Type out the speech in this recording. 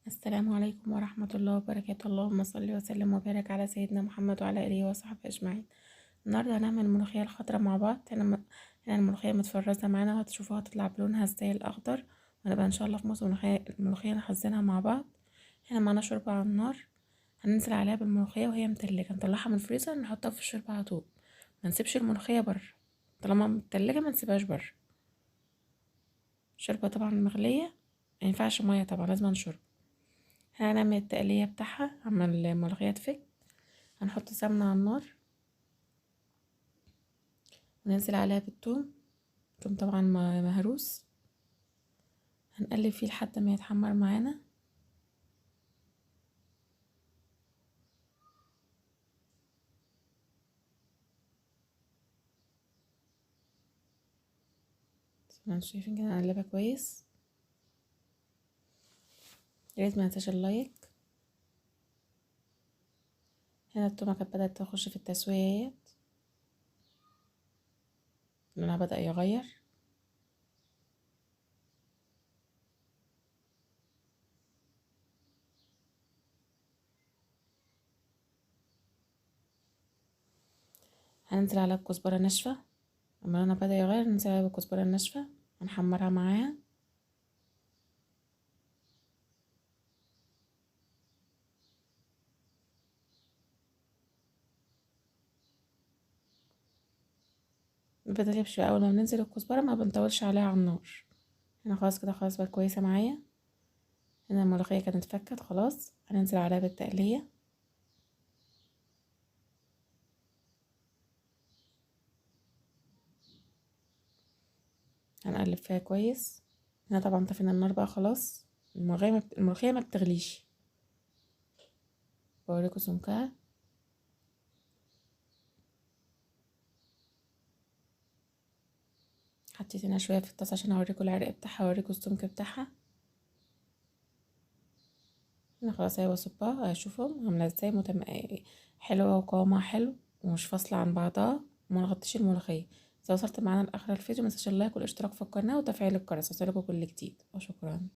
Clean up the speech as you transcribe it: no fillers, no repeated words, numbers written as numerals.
السلام عليكم ورحمة الله وبركاته. اللهم صل وسلم وبارك على سيدنا محمد وعلى آله وصحبه أجمعين. النهاردة هنعمل الملوخية الخضراء مع بعض. هنا الملوخية متفرزة معانا، وهتشوفوها هتطلع بلونها ازاي الأخضر، وهنبقى إن شاء الله في موسم الملوخية نخزنها مع بعض. هنا معانا شوربة على النار، هننزل عليها بالملوخية وهي متلجة، نطلعها من الفريزر نحطها في الشوربة على طول، منسيبش الملوخية بره، طالما متلجة منسيبهاش بره. الشوربة طبعا مغلية، مينفعش مية طبعا، لازم شوربة. هنعمل التقلية بتاعها اما الملوخية تفك. هنحط سمنة على النار وننزل عليها بالثوم، الثوم طبعا مهروس، هنقلب فيه لحد ما يتحمر معانا. زي ما انتم شايفين كده هنقلبها كويس. ياريت مننساش اللايك. هنا التومة كانت بدأت تخش في التسوية اهيت، لونها بدأ يغير. هننزل على الكزبرة ناشفة، لما لونها بدأ يغير ننزل عليها بالكزبرة الناشفة، هنحمرها معاها. مبتغيبش بقى، اول ما بننزل الكزبرة ما بنطولش عليها على النار. هنا خلاص كده، خلاص بقت كويسة معايا. هنا الملوخية كانت فكت خلاص، هننزل عليها بالتقلية. هنقلب فيها كويس. هنا طبعا طفينا النار بقى خلاص، الملوخية ما بتغليش. بوريكم سمكها. حطيت هنا شوية في الطاسة عشان اوريكم العرق بتاعها واوريكم السمك بتاعها. هنا خلاص اهي بصبها، هشوفهم عاملة ازاي، حلوة وقوامها حلو ومش فاصلة عن بعضها وما نغطيش الملوخية. اذا وصلت معانا لاخر الفيديو متنساش اللايك والاشتراك في القناة وتفعيل الجرس عشان يوصلكوا كل جديد، وشكرا.